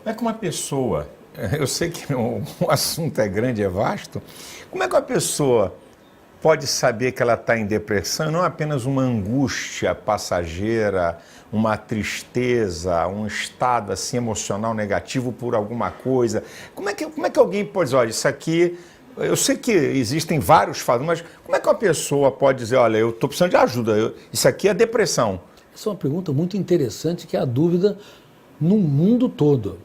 é que uma pessoa, eu sei que o assunto é grande, é vasto, como é que uma pessoa pode saber que ela está em depressão, não apenas uma angústia passageira, uma tristeza, um estado assim emocional negativo por alguma coisa? Como é que alguém pode dizer, olha, isso aqui, eu sei que existem vários fatos, mas como é que uma pessoa pode dizer, olha, eu estou precisando de ajuda, isso aqui é depressão? Essa é uma pergunta muito interessante, que é a dúvida no mundo todo.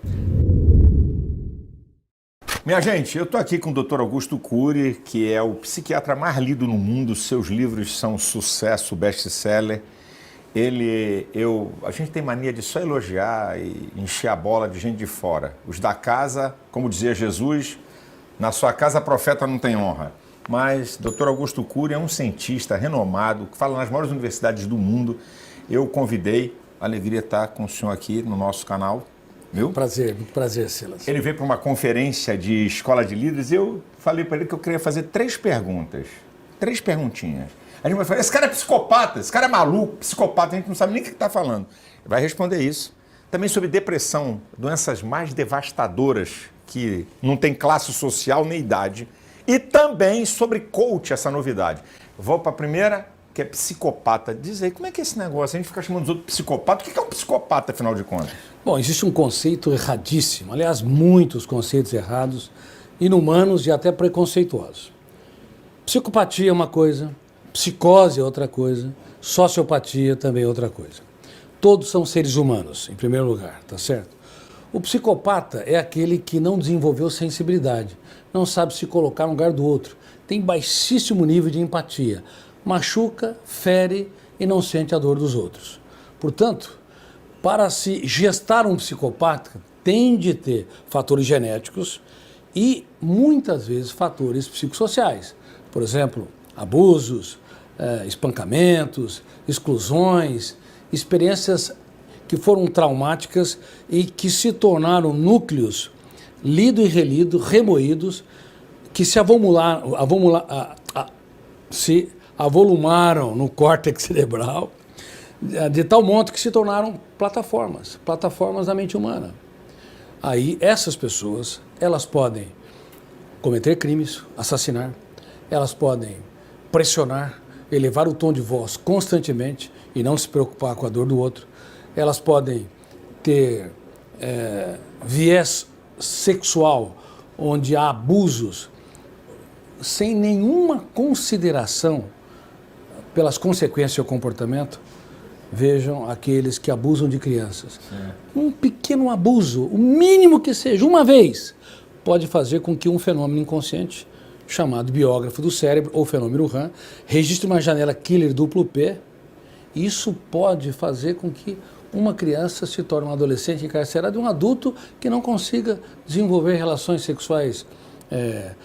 Minha gente, eu estou aqui com o Dr. Augusto Cury, que é o psiquiatra mais lido no mundo. Seus livros são sucesso, best-seller. A gente tem mania de só elogiar e encher a bola de gente de fora. Os da casa, como dizia Jesus, na sua casa profeta não tem honra. Mas Dr. Augusto Cury é um cientista renomado, que fala nas maiores universidades do mundo. Eu o convidei, alegria estar com o senhor aqui no nosso canal. Viu? Muito prazer, Silas. Ele veio para uma conferência de escola de líderes e eu falei para ele que eu queria fazer 3 perguntas. 3 perguntinhas. A gente vai falar, esse cara é psicopata, esse cara é maluco, psicopata, a gente não sabe nem o que está falando. Ele vai responder isso. Também sobre depressão, doenças mais devastadoras que não tem classe social nem idade. E também sobre coach, essa novidade. Vou para a primeira, que é psicopata. Diz aí, como é que é esse negócio? A gente fica chamando os outros de psicopata. O que é um psicopata, afinal de contas? Bom, existe um conceito erradíssimo, aliás, muitos conceitos errados, inumanos e até preconceituosos. Psicopatia é uma coisa, psicose é outra coisa, sociopatia também é outra coisa. Todos são seres humanos, em primeiro lugar, tá certo? O psicopata é aquele que não desenvolveu sensibilidade, não sabe se colocar no lugar do outro, tem baixíssimo nível de empatia, machuca, fere e não sente a dor dos outros. Portanto, para se gestar um psicopata, tem de ter fatores genéticos e, muitas vezes, fatores psicossociais. Por exemplo, abusos, espancamentos, exclusões, experiências que foram traumáticas e que se tornaram núcleos lido e relido, remoídos, que se avolumaram no córtex cerebral, de tal monte que se tornaram plataformas da mente humana. Aí essas pessoas, elas podem cometer crimes, assassinar, elas podem pressionar, elevar o tom de voz constantemente e não se preocupar com a dor do outro, elas podem ter viés sexual, onde há abusos, sem nenhuma consideração pelas consequências do seu comportamento. Vejam aqueles que abusam de crianças. Um pequeno abuso, o mínimo que seja, uma vez, pode fazer com que um fenômeno inconsciente, chamado biógrafo do cérebro, ou fenômeno RAM, registre uma janela killer duplo P. Isso pode fazer com que uma criança se torne um adolescente encarcerado e um adulto que não consiga desenvolver relações sexuais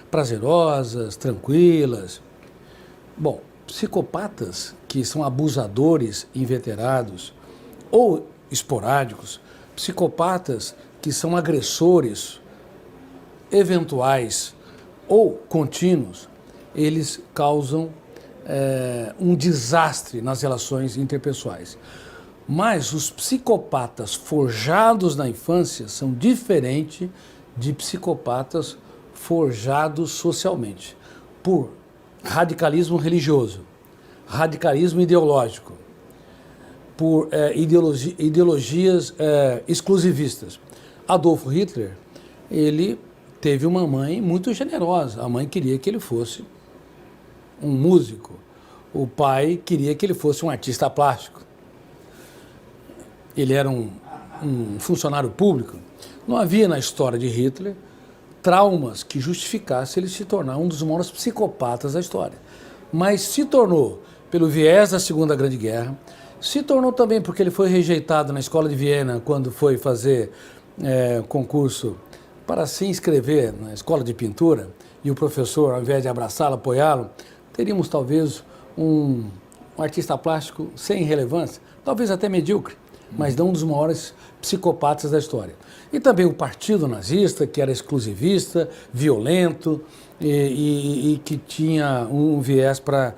prazerosas, tranquilas. Bom, psicopatas que são abusadores inveterados ou esporádicos, psicopatas que são agressores eventuais ou contínuos, eles causam um desastre nas relações interpessoais. Mas os psicopatas forjados na infância são diferentes de psicopatas forjados socialmente por radicalismo religioso, radicalismo ideológico, por ideologias exclusivistas. Adolf Hitler, ele teve uma mãe muito generosa. A mãe queria que ele fosse um músico. O pai queria que ele fosse um artista plástico. Ele era um funcionário público. Não havia na história de Hitler traumas que justificassem ele se tornar um dos maiores psicopatas da história. Mas se tornou pelo viés da Segunda Grande Guerra, se tornou também porque ele foi rejeitado na escola de Viena quando foi fazer concurso para se inscrever na escola de pintura, e o professor, ao invés de abraçá-lo, apoiá-lo, teríamos talvez um artista plástico sem relevância, talvez até medíocre, mas não um dos maiores psicopatas da história. E também o partido nazista, que era exclusivista, violento e que tinha um viés para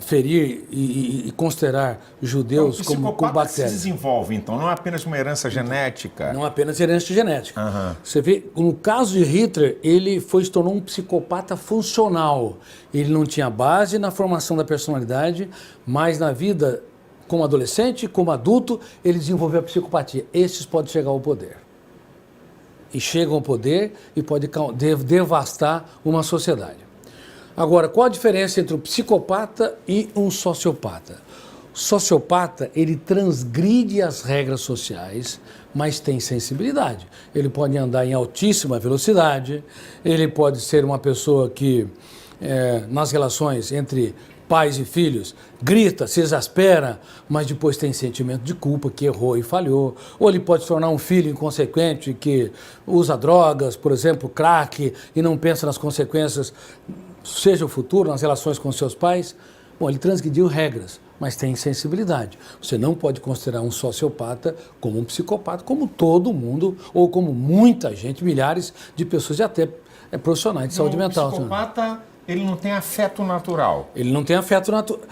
ferir e considerar judeus então, como bactérias. Se desenvolve, então, não é apenas uma herança genética. Não apenas herança genética. Você vê, no caso de Hitler, ele se tornou um psicopata funcional. Ele não tinha base na formação da personalidade, mas na vida, como adolescente, como adulto, ele desenvolveu a psicopatia. Esses podem chegar ao poder. E chegam ao poder e podem devastar uma sociedade. Agora, qual a diferença entre um psicopata e um sociopata? O sociopata, ele transgride as regras sociais, mas tem sensibilidade. Ele pode andar em altíssima velocidade, ele pode ser uma pessoa que, nas relações entre pais e filhos, grita, se exaspera, mas depois tem sentimento de culpa, que errou e falhou. Ou ele pode se tornar um filho inconsequente, que usa drogas, por exemplo, crack, e não pensa nas consequências, seja o futuro, nas relações com seus pais. Bom, ele transgrediu regras, mas tem sensibilidade. Você não pode considerar um sociopata como um psicopata, como todo mundo, ou como muita gente, milhares de pessoas, e até profissionais de saúde mental. O psicopata, ele não tem afeto natural. Ele não tem afeto natural.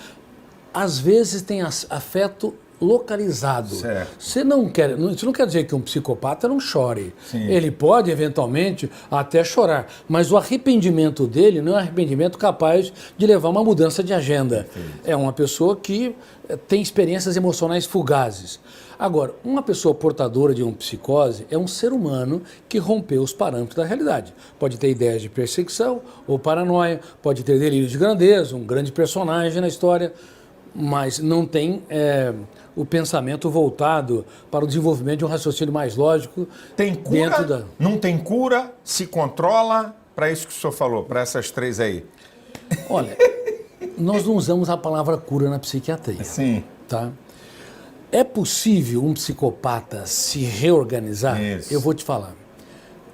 Às vezes tem afeto localizado. Certo. Isso não quer dizer que um psicopata não chore. Sim. Ele pode, eventualmente, até chorar. Mas o arrependimento dele não é um arrependimento capaz de levar a uma mudança de agenda. Perfeito. É uma pessoa que tem experiências emocionais fugazes. Agora, uma pessoa portadora de uma psicose é um ser humano que rompeu os parâmetros da realidade. Pode ter ideias de perseguição ou paranoia, pode ter delírio de grandeza, um grande personagem na história, mas não tem o pensamento voltado para o desenvolvimento de um raciocínio mais lógico. Tem cura? Dentro da... Não tem cura? Se controla? Para isso que o senhor falou, para essas três aí. Olha, nós não usamos a palavra cura na psiquiatria. Sim. Tá? É possível um psicopata se reorganizar? Isso. Eu vou te falar.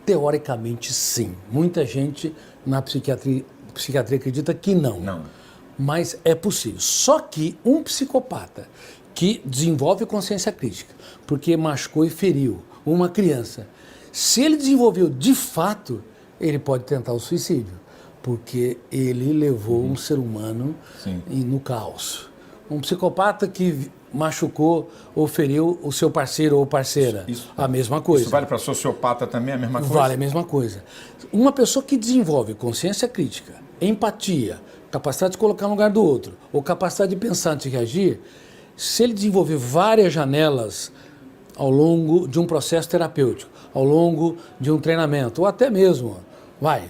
Teoricamente, sim. Muita gente na psiquiatria acredita que não. Não. Mas é possível. Só que um psicopata que desenvolve consciência crítica, porque machucou e feriu uma criança, se ele desenvolveu de fato, ele pode tentar o suicídio, porque ele levou um ser humano no caos. Um psicopata que machucou ou feriu o seu parceiro ou parceira, a mesma coisa. Isso vale para sociopata também, a mesma coisa? Vale a mesma coisa. Uma pessoa que desenvolve consciência crítica, empatia, capacidade de colocar no lugar do outro, ou capacidade de pensar antes de reagir, se ele desenvolver várias janelas ao longo de um processo terapêutico, ao longo de um treinamento, ou até mesmo,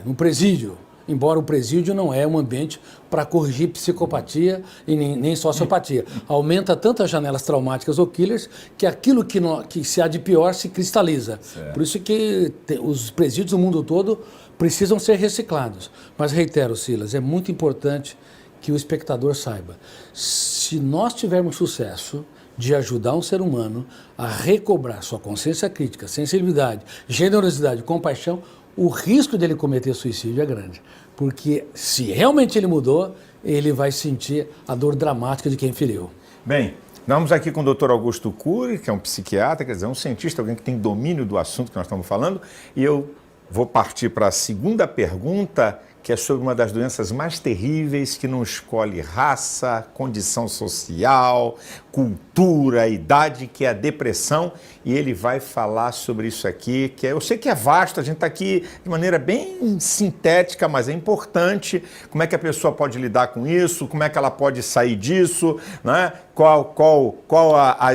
no presídio, embora o presídio não é um ambiente para corrigir psicopatia e nem sociopatia. Aumenta tantas janelas traumáticas ou killers que aquilo que se há de pior se cristaliza. Certo. Por isso que os presídios do mundo todo precisam ser reciclados. Mas reitero, Silas, é muito importante que o espectador saiba. Se nós tivermos sucesso de ajudar um ser humano a recobrar sua consciência crítica, sensibilidade, generosidade, compaixão, o risco dele cometer suicídio é grande. Porque se realmente ele mudou, ele vai sentir a dor dramática de quem feriu. Bem, nós vamos aqui com o Dr. Augusto Cury, que é um psiquiatra, quer dizer, um cientista, alguém que tem domínio do assunto que nós estamos falando, e eu vou partir para a segunda pergunta, que é sobre uma das doenças mais terríveis, que não escolhe raça, condição social, cultura, idade, que é a depressão, e ele vai falar sobre isso aqui, que eu sei que é vasto, a gente está aqui de maneira bem sintética, mas é importante, como é que a pessoa pode lidar com isso, como é que ela pode sair disso, né? Qual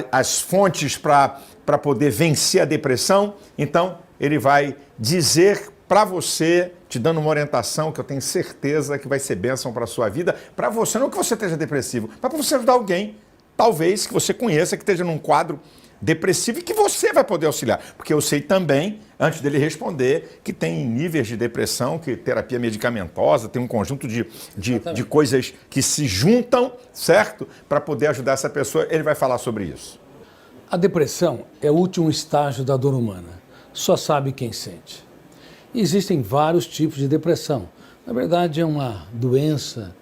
as fontes para poder vencer a depressão. Então, ele vai dizer para você, te dando uma orientação que eu tenho certeza que vai ser bênção para a sua vida, para você, não que você esteja depressivo, mas para você ajudar alguém, talvez, que você conheça, que esteja num quadro depressivo e que você vai poder auxiliar. Porque eu sei também, antes dele responder, que tem níveis de depressão, que terapia medicamentosa, tem um conjunto de coisas que se juntam, certo? Para poder ajudar essa pessoa, ele vai falar sobre isso. A depressão é o último estágio da dor humana. Só sabe quem sente. Existem vários tipos de depressão. Na verdade, é uma doença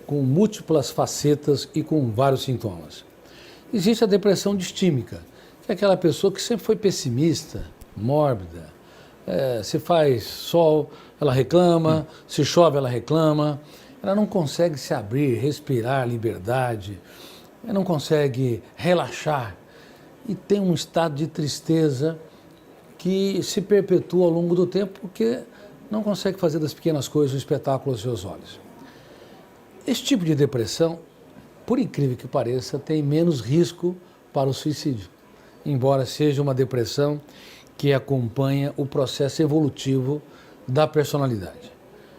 com múltiplas facetas e com vários sintomas. Existe a depressão distímica, que é aquela pessoa que sempre foi pessimista, mórbida. Se faz sol, ela reclama, se chove, ela reclama. ela não consegue se abrir, respirar liberdade, ela não consegue relaxar e tem um estado de tristeza que se perpetua ao longo do tempo porque não consegue fazer das pequenas coisas um espetáculo aos seus olhos. Esse tipo de depressão, por incrível que pareça, tem menos risco para o suicídio, embora seja uma depressão que acompanha o processo evolutivo da personalidade.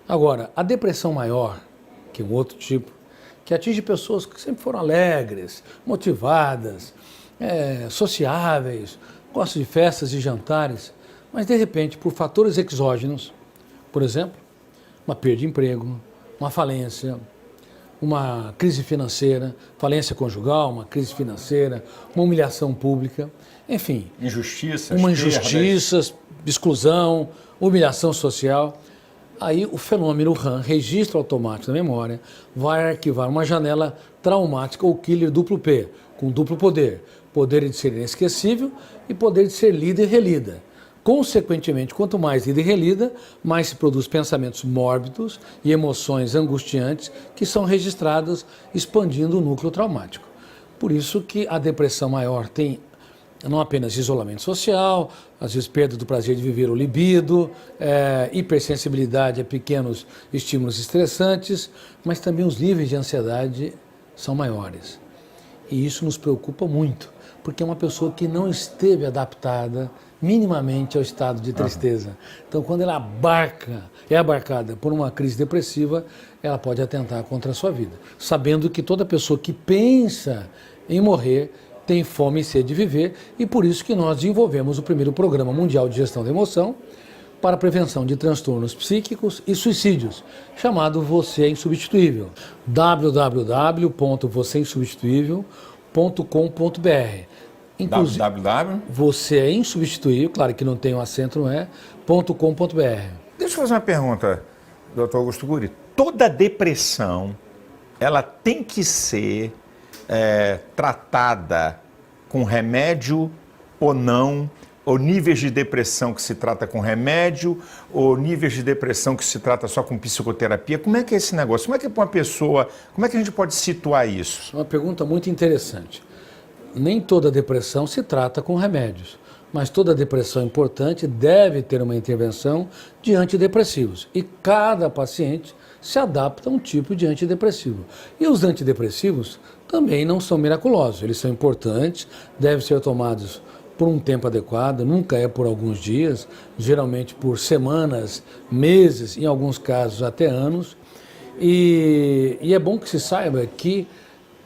Agora, a depressão maior, que é um outro tipo, que atinge pessoas que sempre foram alegres, motivadas, sociáveis, gostam de festas e jantares, mas de repente, por fatores exógenos, por exemplo, uma perda de emprego, uma falência, uma crise financeira, falência conjugal, uma crise financeira, uma humilhação pública, enfim. Injustiças. Uma injustiça, exclusão, humilhação social. Aí o fenômeno RAM, registro automático da memória, vai arquivar uma janela traumática ou killer duplo P, com duplo poder. Poder de ser inesquecível e poder de ser lida e relida. Consequentemente, quanto mais lida e relida, mais se produz pensamentos mórbidos e emoções angustiantes que são registradas expandindo o núcleo traumático. Por isso que a depressão maior tem não apenas isolamento social, às vezes perda do prazer de viver o libido, hipersensibilidade a pequenos estímulos estressantes, mas também os níveis de ansiedade são maiores. E isso nos preocupa muito, porque é uma pessoa que não esteve adaptada minimamente ao estado de tristeza. Então, quando ela é abarcada por uma crise depressiva, ela pode atentar contra a sua vida, sabendo que toda pessoa que pensa em morrer tem fome e sede de viver, e por isso que nós desenvolvemos o primeiro Programa Mundial de Gestão da Emoção para a prevenção de transtornos psíquicos e suicídios, chamado Você é Insubstituível, www.vocêinsubstituível.com.br. Inclusive, Você é Insubstituível, claro que não tem um acento, não é, .com.br. Deixa eu fazer uma pergunta, doutor Augusto Guri. Toda depressão, ela tem que ser tratada com remédio ou não, ou níveis de depressão que se trata com remédio, ou níveis de depressão que se trata só com psicoterapia? Como é que é esse negócio? Como é que para uma pessoa, como é que a gente pode situar isso? É uma pergunta muito interessante. Nem toda depressão se trata com remédios, mas toda depressão importante deve ter uma intervenção de antidepressivos. E cada paciente se adapta a um tipo de antidepressivo. E os antidepressivos também não são miraculosos, eles são importantes, devem ser tomados por um tempo adequado, nunca é por alguns dias, geralmente por semanas, meses, em alguns casos até anos. E é bom que se saiba que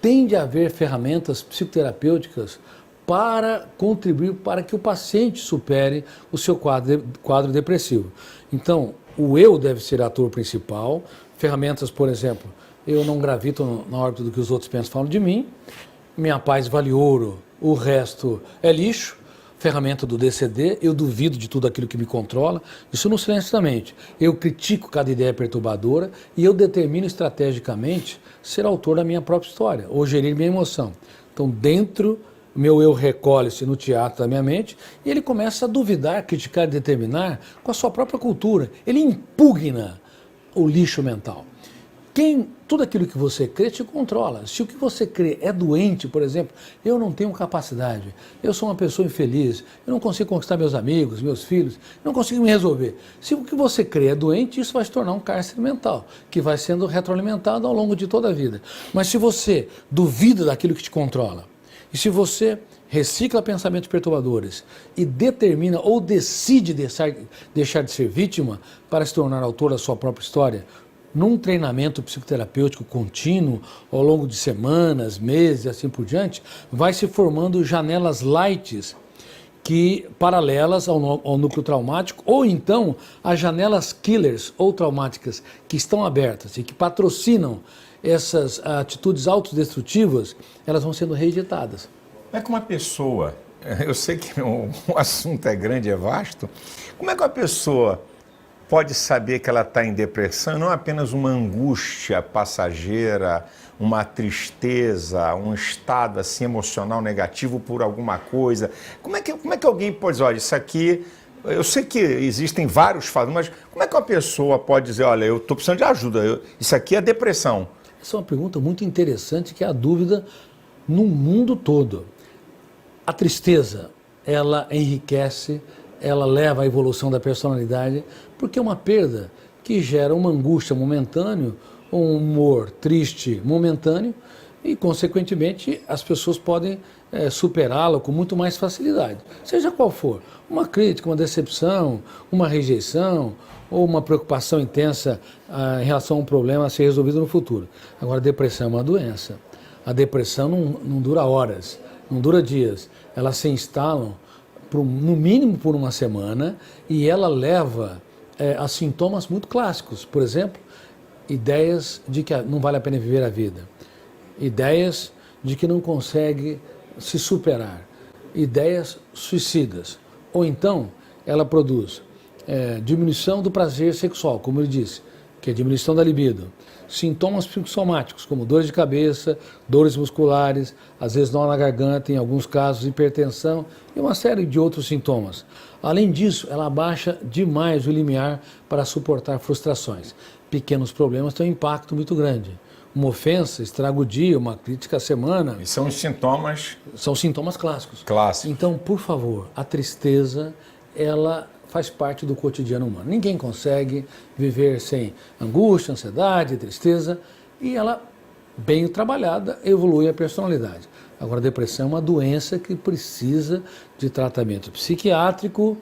tem de haver ferramentas psicoterapêuticas para contribuir para que o paciente supere o seu quadro depressivo. Então, o eu deve ser ator principal, ferramentas, por exemplo, eu não gravito na órbita do que os outros pensam, falam de mim, minha paz vale ouro, o resto é lixo, ferramenta do DCD, eu duvido de tudo aquilo que me controla, isso no silêncio da mente. Eu critico cada ideia perturbadora e eu determino estrategicamente ser autor da minha própria história, ou gerir minha emoção. Então, dentro, meu eu recolhe-se no teatro da minha mente e ele começa a duvidar, criticar e determinar com a sua própria cultura. Ele impugna o lixo mental. Tudo aquilo que você crê te controla. Se o que você crê é doente, por exemplo, eu não tenho capacidade, eu sou uma pessoa infeliz, eu não consigo conquistar meus amigos, meus filhos, eu não consigo me resolver. Se o que você crê é doente, isso vai se tornar um cárcere mental, que vai sendo retroalimentado ao longo de toda a vida. Mas se você duvida daquilo que te controla, e se você recicla pensamentos perturbadores e determina ou decide deixar de ser vítima para se tornar autor da sua própria história, num treinamento psicoterapêutico contínuo, ao longo de semanas, meses e assim por diante, vai se formando janelas light paralelas ao núcleo traumático, ou então as janelas killers ou traumáticas que estão abertas e que patrocinam essas atitudes autodestrutivas, elas vão sendo rejeitadas. Como é que uma pessoa, eu sei que o assunto é grande, é vasto, como é que uma pessoa pode saber que ela está em depressão, não apenas uma angústia passageira, uma tristeza, um estado assim emocional negativo por alguma coisa? Como é que alguém pode dizer, olha, isso aqui Eu sei que existem vários fatos, mas como é que uma pessoa pode dizer, olha, eu estou precisando de ajuda, isso aqui é depressão? Essa é uma pergunta muito interessante, que é a dúvida no mundo todo. A tristeza, ela enriquece, ela leva à evolução da personalidade, porque é uma perda que gera uma angústia momentânea, um humor triste momentâneo, e, consequentemente, as pessoas podem superá-la com muito mais facilidade. Seja qual for, uma crítica, uma decepção, uma rejeição ou uma preocupação intensa em relação a um problema a ser resolvido no futuro. Agora, a depressão é uma doença. A depressão não dura horas, não dura dias. Elas se instalam, no mínimo por uma semana, e ela leva a sintomas muito clássicos. Por exemplo, ideias de que não vale a pena viver a vida. Ideias de que não consegue se superar, ideias suicidas. Ou então, ela produz diminuição do prazer sexual, como ele disse, que é diminuição da libido. Sintomas psicossomáticos, como dores de cabeça, dores musculares, às vezes nó na garganta, em alguns casos hipertensão e uma série de outros sintomas. Além disso, ela abaixa demais o limiar para suportar frustrações. Pequenos problemas têm um impacto muito grande. Uma ofensa estraga o dia, uma crítica a semana. E são os sintomas... São sintomas clássicos. Clássicos. Então, por favor, a tristeza, ela faz parte do cotidiano humano. Ninguém consegue viver sem angústia, ansiedade, tristeza, e ela, bem trabalhada, evolui a personalidade. Agora, a depressão é uma doença que precisa de tratamento psiquiátrico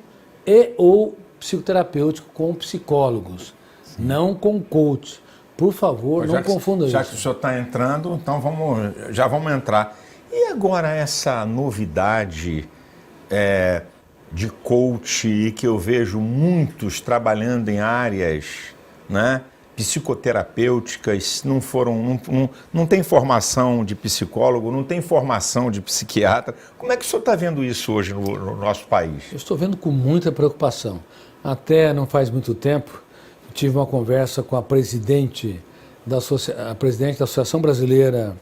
e ou psicoterapêutico com psicólogos, não com coach. Por favor, não confunda isso. Já que o senhor está entrando, então já vamos entrar. E agora essa novidade de coach, que eu vejo muitos trabalhando em áreas, né, psicoterapêuticas, não tem formação de psicólogo, não tem formação de psiquiatra. Como é que o senhor está vendo isso hoje no nosso país? Eu estou vendo com muita preocupação. Até não faz muito tempo, tive uma conversa com a presidente da Associação Brasileira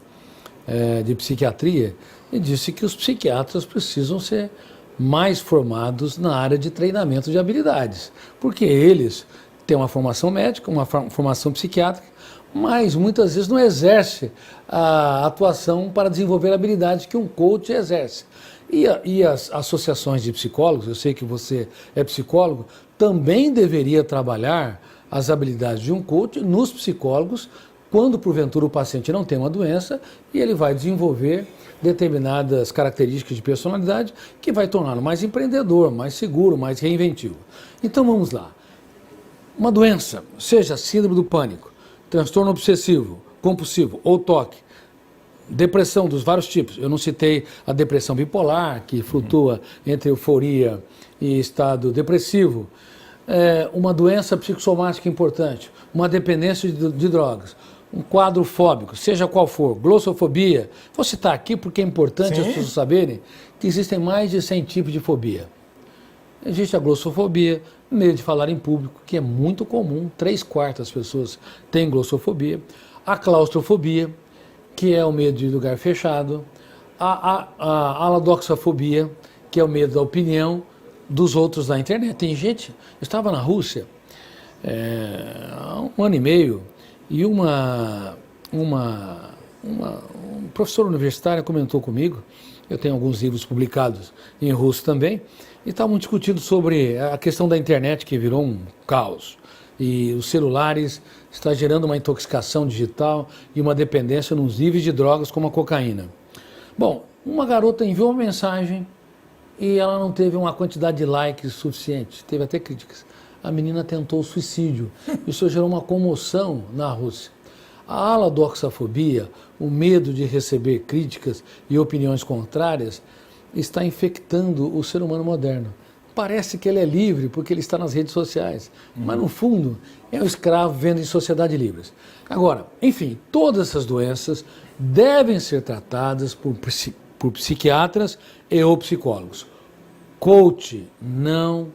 de Psiquiatria e disse que os psiquiatras precisam ser mais formados na área de treinamento de habilidades, porque eles têm uma formação médica, uma formação psiquiátrica, mas muitas vezes não exerce a atuação para desenvolver habilidades que um coach exerce. E as associações de psicólogos, eu sei que você é psicólogo, também deveria trabalhar as habilidades de um coach nos psicólogos, quando porventura o paciente não tem uma doença e ele vai desenvolver determinadas características de personalidade que vai torná-lo mais empreendedor, mais seguro, mais reinventivo. Então vamos lá. Uma doença, seja síndrome do pânico, transtorno obsessivo, compulsivo ou TOC, depressão dos vários tipos. Eu não citei a depressão bipolar, que flutua entre euforia e estado depressivo. Uma doença psicossomática importante, uma dependência de drogas, um quadro fóbico, seja qual for, glossofobia. Vou citar aqui porque é importante as pessoas saberem que existem mais de 100 tipos de fobia. Existe a glossofobia, medo de falar em público, que é muito comum, 3/4 das pessoas têm glossofobia. A claustrofobia, que é o medo de lugar fechado. A aladoxafobia, que é o medo da opinião dos outros na internet. Tem gente, eu estava na Rússia há um ano e meio, e uma professora universitária comentou comigo, eu tenho alguns livros publicados em russo também, e estavam discutindo sobre a questão da internet, que virou um caos, e os celulares está gerando uma intoxicação digital e uma dependência nos níveis de drogas como a cocaína. Bom, uma garota enviou uma mensagem e ela não teve uma quantidade de likes suficiente, teve até críticas. A menina tentou suicídio. Isso gerou uma comoção na Rússia. A aladoxafobia, o medo de receber críticas e opiniões contrárias, está infectando o ser humano moderno. Parece que ele é livre porque ele está nas redes sociais, mas no fundo é um escravo vivendo em sociedade livres. Agora, enfim, todas essas doenças devem ser tratadas por psiquiatras e ou psicólogos. Coach não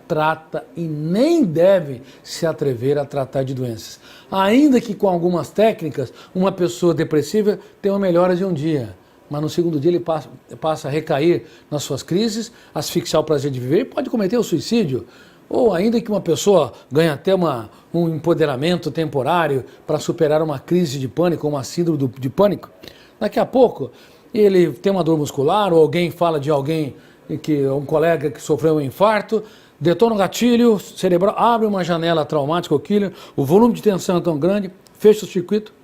trata e nem deve se atrever a tratar de doenças. Ainda que com algumas técnicas, uma pessoa depressiva tenha uma melhora de um dia, mas no segundo dia ele passa a recair nas suas crises, asfixiar o prazer de viver e pode cometer o suicídio. Ou ainda que uma pessoa ganhe até um empoderamento temporário para superar uma crise de pânico, uma síndrome de pânico. Daqui a pouco ele tem uma dor muscular, ou alguém fala de alguém, um colega que sofreu um infarto, detona um gatilho cerebral, abre uma janela traumática ou killer, o volume de tensão é tão grande, fecha o circuito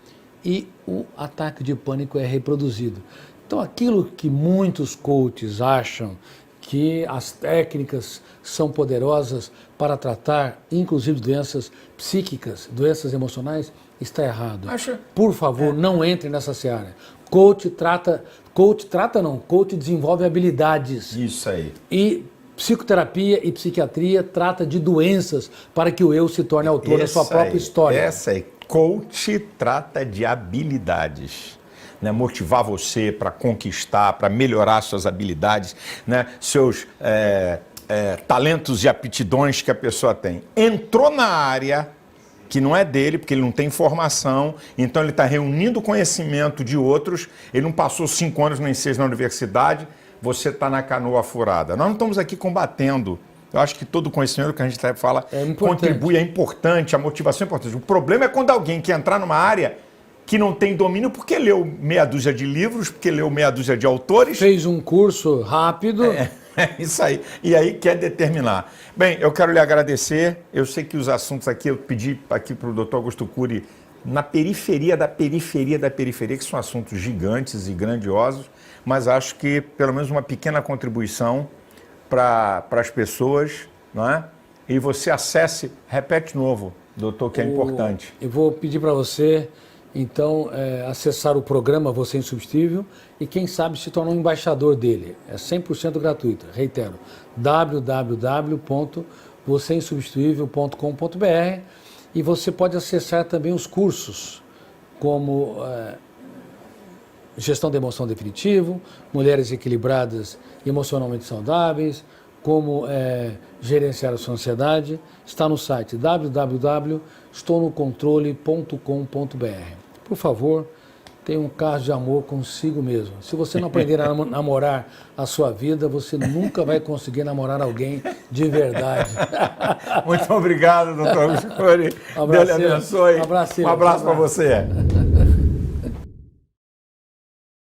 e o ataque de pânico é reproduzido. Então aquilo que muitos coaches acham que as técnicas são poderosas para tratar, inclusive, doenças psíquicas, doenças emocionais, está errado. Por favor, não entre nessa seara. Coach desenvolve habilidades. Isso aí. E psicoterapia e psiquiatria trata de doenças para que o eu se torne autor da sua própria história. Essa aí. Coach trata de habilidades. Né, motivar você para conquistar, para melhorar suas habilidades, né, seus talentos e aptidões que a pessoa tem. Entrou na área que não é dele, porque ele não tem formação, então ele está reunindo conhecimento de outros, ele não passou 5 anos nem 6 na universidade, você está na canoa furada. Nós não estamos aqui combatendo. Eu acho que todo conhecimento que a gente fala contribui, é importante, a motivação é importante. O problema é quando alguém quer entrar numa área que não tem domínio porque leu meia dúzia de livros, porque leu meia dúzia de autores. Fez um curso rápido. É isso aí. E aí quer determinar. Bem, eu quero lhe agradecer. Eu sei que os assuntos aqui, eu pedi aqui para o doutor Augusto Cury, na periferia da periferia da periferia, que são assuntos gigantes e grandiosos, mas acho que pelo menos uma pequena contribuição para as pessoas, não é? E você acesse, repete de novo, doutor, que é importante. Eu vou pedir para você... Então, acessar o programa Você Insubstituível e, quem sabe, se tornar um embaixador dele. É 100% gratuito. Reitero, www.vocêinsubstituível.com.br, e você pode acessar também os cursos, como Gestão da Emoção Definitivo, Mulheres Equilibradas e Emocionalmente Saudáveis, como gerenciar a sua ansiedade. Está no site www.estounocontrole.com.br. Por favor, tenha um caso de amor consigo mesmo. Se você não aprender a namorar a sua vida, você nunca vai conseguir namorar alguém de verdade. Muito obrigado, doutor Augusto Cury. Deus lhe abençoe. Um abraço para você.